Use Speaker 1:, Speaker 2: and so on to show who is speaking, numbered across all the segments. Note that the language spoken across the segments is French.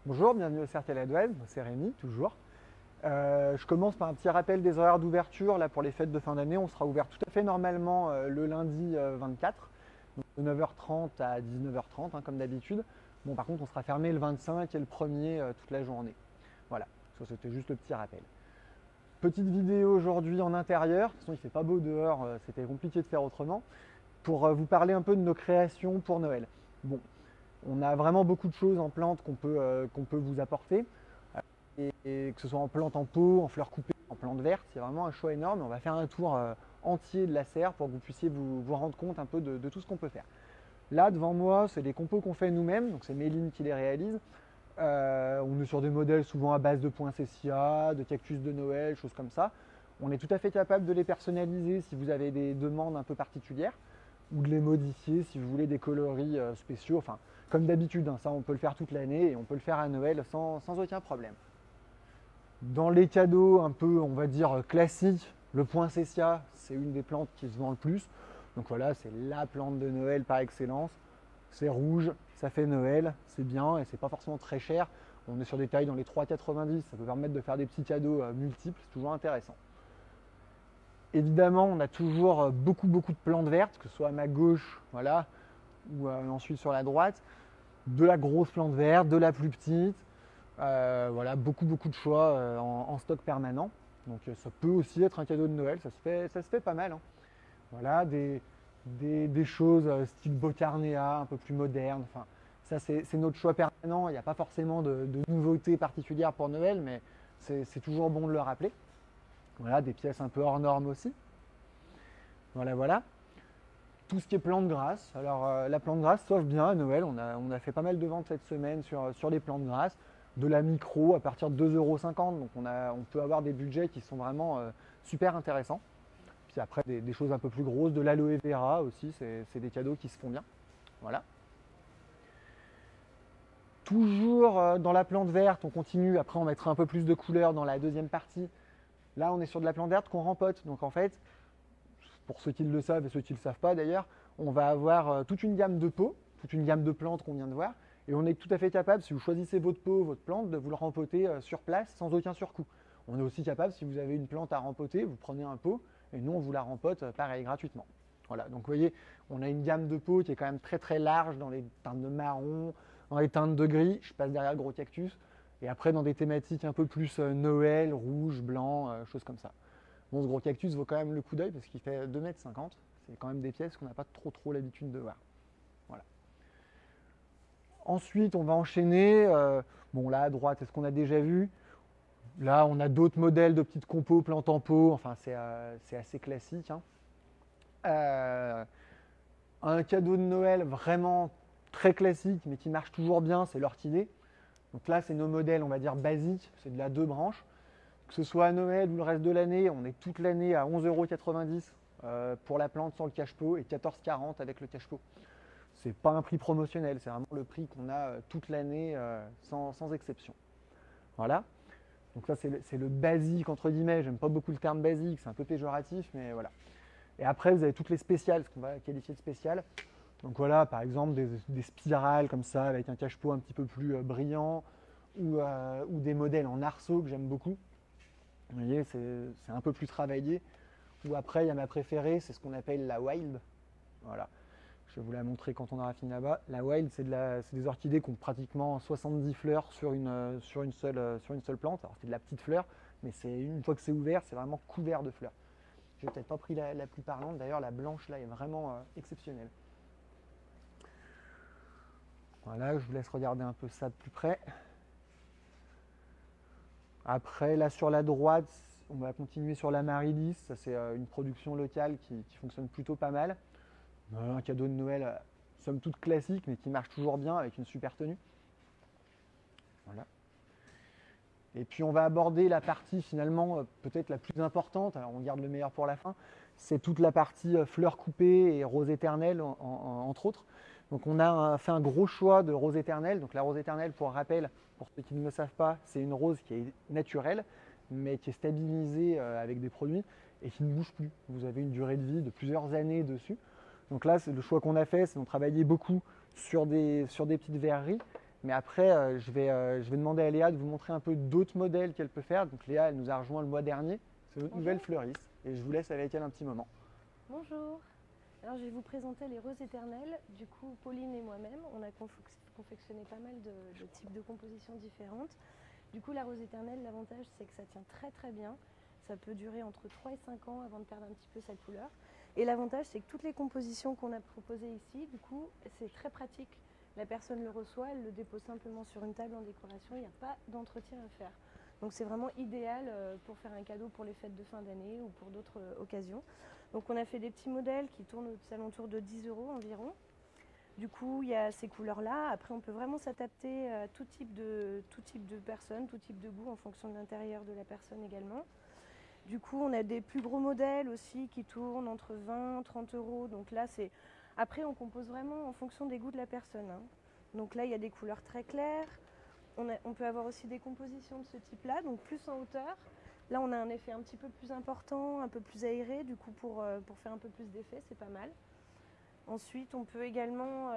Speaker 1: Bonjour, bienvenue au CRTL Adouane, c'est Rémi, toujours. Je commence par un petit rappel des horaires d'ouverture. Là, pour les fêtes de fin d'année, on sera ouvert tout à fait normalement le lundi 24, donc de 9h30 à 19h30, hein, comme d'habitude. Bon, par contre, on sera fermé le 25 et le 1er toute la journée. Voilà, ça c'était juste le petit rappel. Petite vidéo aujourd'hui en intérieur, de toute façon il ne fait pas beau dehors, c'était compliqué de faire autrement, pour vous parler un peu de nos créations pour Noël. Bon, on a vraiment beaucoup de choses en plantes qu'on peut vous apporter, et que ce soit en plantes en pot, en fleurs coupées, en plantes vertes, c'est vraiment un choix énorme. On va faire un tour entier de la serre pour que vous puissiez vous rendre compte un peu de tout ce qu'on peut faire. Là, devant moi, c'est des compos qu'on fait nous-mêmes, donc c'est Méline qui les réalise. On est sur des modèles souvent à base de poinsettia, de cactus de Noël, choses comme ça. On est tout à fait capable de les personnaliser si vous avez des demandes un peu particulières, ou de les modifier si vous voulez des coloris spéciaux. Enfin, comme d'habitude, hein, ça on peut le faire toute l'année et on peut le faire à Noël sans aucun problème. Dans les cadeaux un peu, on va dire, classiques, le poinsettia, c'est une des plantes qui se vend le plus. Donc voilà, c'est la plante de Noël par excellence. C'est rouge, ça fait Noël, c'est bien et c'est pas forcément très cher. On est sur des tailles dans les 3,90, ça peut permettre de faire des petits cadeaux multiples, c'est toujours intéressant. Évidemment, on a toujours beaucoup de plantes vertes, que ce soit à ma gauche, voilà, ou ensuite sur la droite. De la grosse plante verte, de la plus petite. Voilà, beaucoup de choix en stock permanent. Donc ça peut aussi être un cadeau de Noël, ça se fait pas mal, hein. Voilà, des choses style Bocarnea, un peu plus moderne. Enfin, ça c'est notre choix permanent. Il n'y a pas forcément de nouveautés particulières pour Noël, mais c'est toujours bon de le rappeler. Voilà, des pièces un peu hors normes aussi. Voilà. Tout ce qui est plantes grasses. Alors la plante grasse s'offre bien à Noël. On a fait pas mal de ventes cette semaine sur les plantes grasses. De la micro à partir de 2,50 €. Donc on peut avoir des budgets qui sont vraiment super intéressants. Puis après des choses un peu plus grosses, de l'aloe vera aussi, c'est des cadeaux qui se font bien. Voilà. Toujours dans la plante verte, on continue. Après on mettra un peu plus de couleurs dans la deuxième partie. Là on est sur de la plante verte qu'on rempote. Donc en fait, pour ceux qui le savent et ceux qui ne le savent pas d'ailleurs, on va avoir toute une gamme de pots, toute une gamme de plantes qu'on vient de voir. Et on est tout à fait capable, si vous choisissez votre pot, votre plante, de vous le rempoter sur place sans aucun surcoût. On est aussi capable, si vous avez une plante à rempoter, vous prenez un pot et nous on vous la rempote pareil, gratuitement. Voilà, donc vous voyez, on a une gamme de pots qui est quand même très large dans les teintes de marron, dans les teintes de gris, je passe derrière le gros cactus, et après dans des thématiques un peu plus Noël, rouge, blanc, choses comme ça. Bon, ce gros cactus vaut quand même le coup d'œil parce qu'il fait 2,50 m, c'est quand même des pièces qu'on n'a pas trop l'habitude de voir. Voilà. Ensuite, on va enchaîner. Bon, là à droite, c'est ce qu'on a déjà vu. Là, on a d'autres modèles de petites compos, plantes en pot. Enfin, c'est assez classique, hein. Un cadeau de Noël vraiment très classique, mais qui marche toujours bien, c'est l'orchidée. Donc là, c'est nos modèles, on va dire basiques. C'est de la 2 branches. Que ce soit à Noël ou le reste de l'année, on est toute l'année à 11,90 € pour la plante sans le cache-pot et 14,40 € avec le cache-pot. C'est pas un prix promotionnel, c'est vraiment le prix qu'on a toute l'année sans exception. Voilà. Donc ça c'est le basique entre guillemets, j'aime pas beaucoup le terme basique, c'est un peu péjoratif, mais voilà. Et après vous avez toutes les spéciales, ce qu'on va qualifier de spéciales. Donc voilà, par exemple des spirales comme ça avec un cache-pot un petit peu plus brillant, ou des modèles en arceau que j'aime beaucoup. Vous voyez, c'est un peu plus travaillé. Ou après, il y a ma préférée, c'est ce qu'on appelle la wild. Voilà. Je vais vous la montrer quand on aura fini là-bas. La wild, c'est des orchidées qui ont pratiquement 70 fleurs sur une seule plante. Alors c'est de la petite fleur, mais une fois que c'est ouvert, c'est vraiment couvert de fleurs. Je n'ai peut-être pas pris la plus parlante. D'ailleurs, la blanche là est vraiment exceptionnelle. Voilà, je vous laisse regarder un peu ça de plus près. Après, là sur la droite, on va continuer sur l'Amaryllis. Ça, c'est une production locale qui fonctionne plutôt pas mal. Un cadeau de Noël, somme toute classique, mais qui marche toujours bien avec une super tenue. Voilà. Et puis on va aborder la partie finalement peut-être la plus importante. Alors on garde le meilleur pour la fin. C'est toute la partie fleurs coupées et rose éternelle entre autres. Donc on a fait un gros choix de rose éternelle. Donc la rose éternelle, pour rappel, pour ceux qui ne le savent pas, c'est une rose qui est naturelle, mais qui est stabilisée avec des produits et qui ne bouge plus. Vous avez une durée de vie de plusieurs années dessus. Donc là, le choix qu'on a fait, c'est de travailler beaucoup sur des petites verreries, Mais après, je vais demander à Léa de vous montrer un peu d'autres modèles qu'elle peut faire. Donc Léa, elle nous a rejoint le mois dernier. C'est notre nouvelle fleuriste. Et je vous laisse avec elle un petit moment.
Speaker 2: Bonjour. Alors je vais vous présenter les roses éternelles. Du coup, Pauline et moi-même, on a confectionné pas mal de types de compositions différentes. Du coup, la rose éternelle, l'avantage, c'est que ça tient très très bien. Ça peut durer entre 3 et 5 ans avant de perdre un petit peu sa couleur. Et l'avantage, c'est que toutes les compositions qu'on a proposées ici, du coup, c'est très pratique. La personne le reçoit, elle le dépose simplement sur une table en décoration. Il n'y a pas d'entretien à faire. Donc c'est vraiment idéal pour faire un cadeau pour les fêtes de fin d'année ou pour d'autres occasions. Donc on a fait des petits modèles qui tournent aux alentours de 10 € environ. Du coup, il y a ces couleurs-là. Après, on peut vraiment s'adapter à tout type de personnes, tout type de goût en fonction de l'intérieur de la personne également. Du coup, on a des plus gros modèles aussi qui tournent entre 20 et 30 €. Donc là, c'est... Après, on compose vraiment en fonction des goûts de la personne, hein. Donc là, il y a des couleurs très claires. On peut avoir aussi des compositions de ce type-là, donc plus en hauteur. Là, on a un effet un petit peu plus important, un peu plus aéré, du coup, pour faire un peu plus d'effet, c'est pas mal. Ensuite, on peut également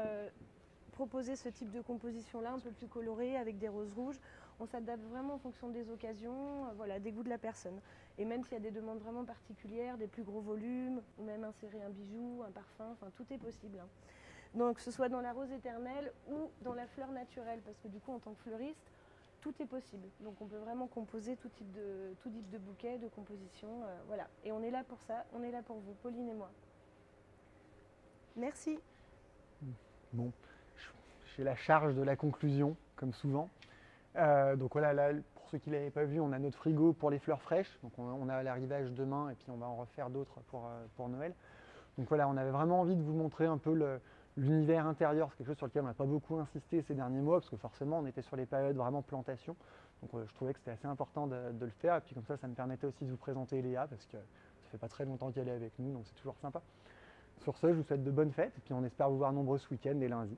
Speaker 2: proposer ce type de composition-là, un peu plus colorée, avec des roses rouges. On s'adapte vraiment en fonction des occasions, voilà, des goûts de la personne. Et même s'il y a des demandes vraiment particulières, des plus gros volumes, ou même insérer un bijou, un parfum, enfin, tout est possible, hein. Donc, que ce soit dans la rose éternelle ou dans la fleur naturelle, parce que du coup, en tant que fleuriste, tout est possible. Donc, on peut vraiment composer tout type de bouquet, de composition, voilà. Et on est là pour ça, on est là pour vous, Pauline et moi. Merci.
Speaker 1: Bon, j'ai la charge de la conclusion, comme souvent. Donc voilà, là, pour ceux qui ne l'avaient pas vu, on a notre frigo pour les fleurs fraîches. Donc on a l'arrivage demain et puis on va en refaire d'autres pour Noël. Donc voilà, on avait vraiment envie de vous montrer un peu l'univers intérieur. C'est quelque chose sur lequel on n'a pas beaucoup insisté ces derniers mois parce que forcément on était sur les périodes vraiment plantation. Donc je trouvais que c'était assez important de le faire. Et puis comme ça me permettait aussi de vous présenter Léa parce que ça fait pas très longtemps qu'elle est avec nous, donc c'est toujours sympa. Sur ce, je vous souhaite de bonnes fêtes et puis on espère vous voir nombreux ce week-end et lundi.